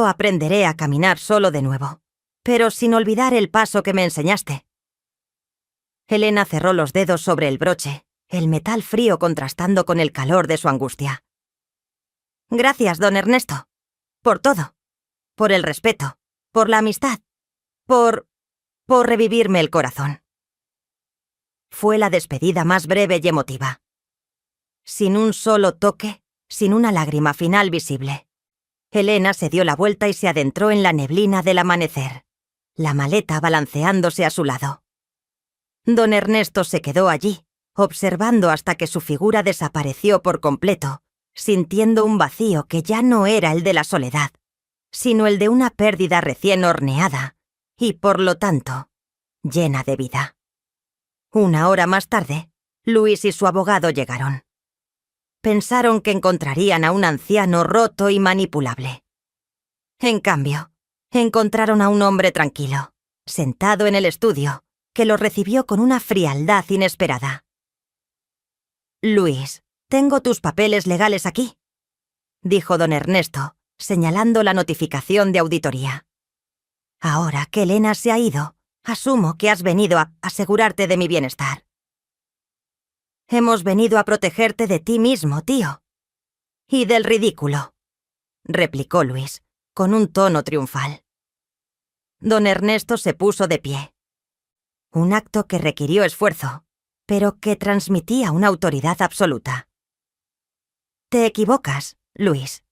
aprenderé a caminar solo de nuevo, pero sin olvidar el paso que me enseñaste». Elena cerró los dedos sobre el broche, el metal frío contrastando con el calor de su angustia. «Gracias, don Ernesto, por todo, por el respeto, por la amistad, por revivirme el corazón». Fue la despedida más breve y emotiva. Sin un solo toque, sin una lágrima final visible. Elena se dio la vuelta y se adentró en la neblina del amanecer, la maleta balanceándose a su lado. Don Ernesto se quedó allí, observando hasta que su figura desapareció por completo, sintiendo un vacío que ya no era el de la soledad, sino el de una pérdida recién horneada y, por lo tanto, llena de vida. Una hora más tarde, Luis y su abogado llegaron. Pensaron que encontrarían a un anciano roto y manipulable. En cambio, encontraron a un hombre tranquilo, sentado en el estudio, que lo recibió con una frialdad inesperada. «Luis, tengo tus papeles legales aquí», dijo don Ernesto, señalando la notificación de auditoría. «Ahora que Elena se ha ido, asumo que has venido a asegurarte de mi bienestar». «Hemos venido a protegerte de ti mismo, tío. Y del ridículo», replicó Luis, con un tono triunfal. Don Ernesto se puso de pie. Un acto que requirió esfuerzo, pero que transmitía una autoridad absoluta. «Te equivocas, Luis.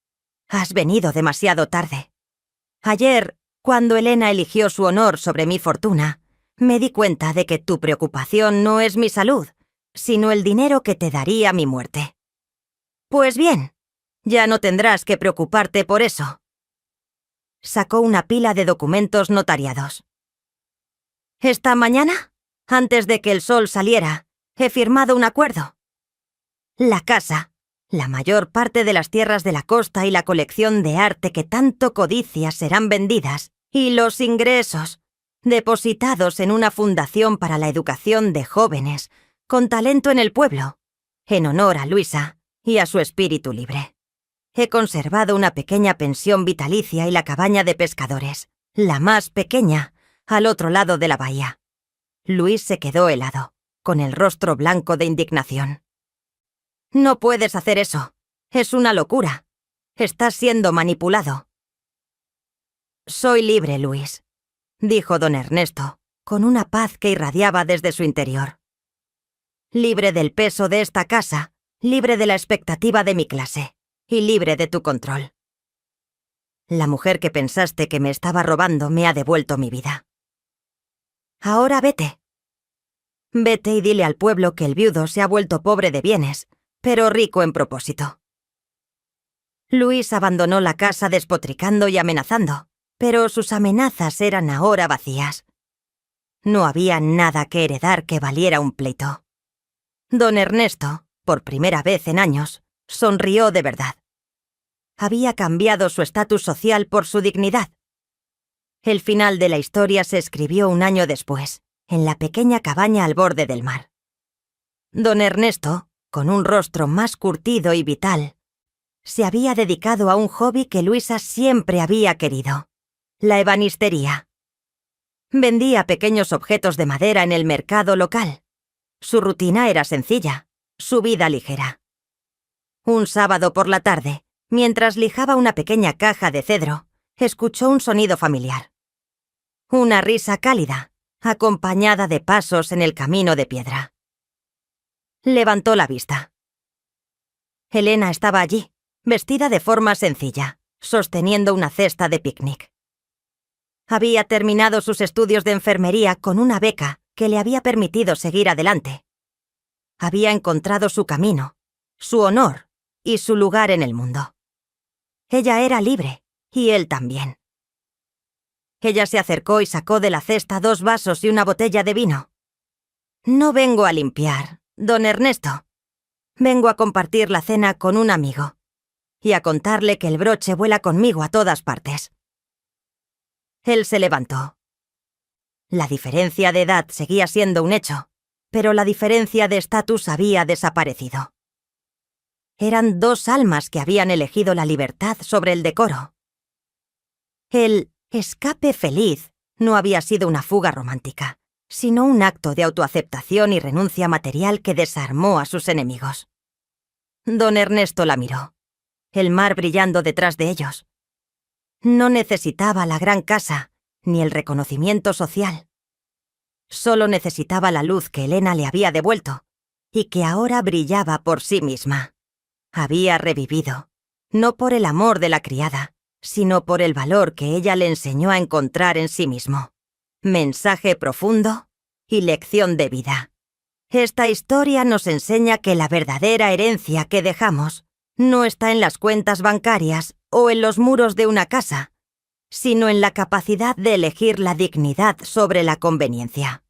Has venido demasiado tarde. Ayer, cuando Elena eligió su honor sobre mi fortuna, me di cuenta de que tu preocupación no es mi salud, sino el dinero que te daría mi muerte. Pues bien, ya no tendrás que preocuparte por eso». Sacó una pila de documentos notariados. «Esta mañana, antes de que el sol saliera, he firmado un acuerdo. La casa, la mayor parte de las tierras de la costa y la colección de arte que tanto codicias serán vendidas, y los ingresos, depositados en una fundación para la educación de jóvenes con talento en el pueblo, en honor a Luisa y a su espíritu libre. He conservado una pequeña pensión vitalicia y la cabaña de pescadores, la más pequeña, al otro lado de la bahía». Luis se quedó helado, con el rostro blanco de indignación. «No puedes hacer eso. Es una locura. Estás siendo manipulado». «Soy libre, Luis», dijo don Ernesto, con una paz que irradiaba desde su interior. libre del peso de esta casa, libre de la expectativa de mi clase y libre de tu control. La mujer que pensaste que me estaba robando me ha devuelto mi vida. Ahora vete. Vete y dile al pueblo que el viudo se ha vuelto pobre de bienes, pero rico en propósito. Luis abandonó la casa despotricando y amenazando, pero sus amenazas eran ahora vacías. No había nada que heredar que valiera un pleito. Don Ernesto, por primera vez en años, sonrió de verdad. Había cambiado su estatus social por su dignidad. El final de la historia se escribió un año después, en la pequeña cabaña al borde del mar. Don Ernesto, con un rostro más curtido y vital, se había dedicado a un hobby que Luisa siempre había querido: la ebanistería. Vendía pequeños objetos de madera en el mercado local. Su rutina era sencilla, su vida ligera. Un sábado por la tarde, mientras lijaba una pequeña caja de cedro, escuchó un sonido familiar. Una risa cálida, acompañada de pasos en el camino de piedra. Levantó la vista. Elena estaba allí, vestida de forma sencilla, sosteniendo una cesta de picnic. Había terminado sus estudios de enfermería con una beca que le había permitido seguir adelante. Había encontrado su camino, su honor y su lugar en el mundo. Ella era libre, y él también. Ella se acercó y sacó de la cesta 2 vasos y una botella de vino. No vengo a limpiar, don Ernesto. Vengo a compartir la cena con un amigo y a contarle que el broche vuela conmigo a todas partes. Él se levantó. La diferencia de edad seguía siendo un hecho, pero la diferencia de estatus había desaparecido. Eran 2 almas que habían elegido la libertad sobre el decoro. El escape feliz no había sido una fuga romántica, sino un acto de autoaceptación y renuncia material que desarmó a sus enemigos. Don Ernesto la miró, el mar brillando detrás de ellos. No necesitaba la gran casa, ni el reconocimiento social. Solo necesitaba la luz que Elena le había devuelto, y que ahora brillaba por sí misma. Había revivido, no por el amor de la criada, sino por el valor que ella le enseñó a encontrar en sí mismo. Mensaje profundo y lección de vida. Esta historia nos enseña que la verdadera herencia que dejamos no está en las cuentas bancarias o en los muros de una casa, sino en la capacidad de elegir la dignidad sobre la conveniencia.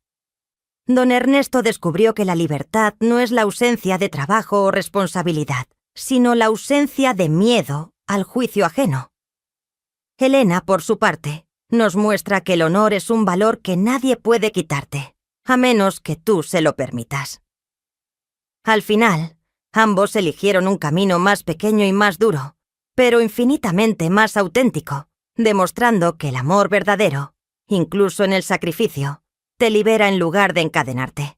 Don Ernesto descubrió que la libertad no es la ausencia de trabajo o responsabilidad, sino la ausencia de miedo al juicio ajeno. Elena, por su parte, nos muestra que el honor es un valor que nadie puede quitarte, a menos que tú se lo permitas. Al final, ambos eligieron un camino más pequeño y más duro, pero infinitamente más auténtico, demostrando que el amor verdadero, incluso en el sacrificio, te libera en lugar de encadenarte.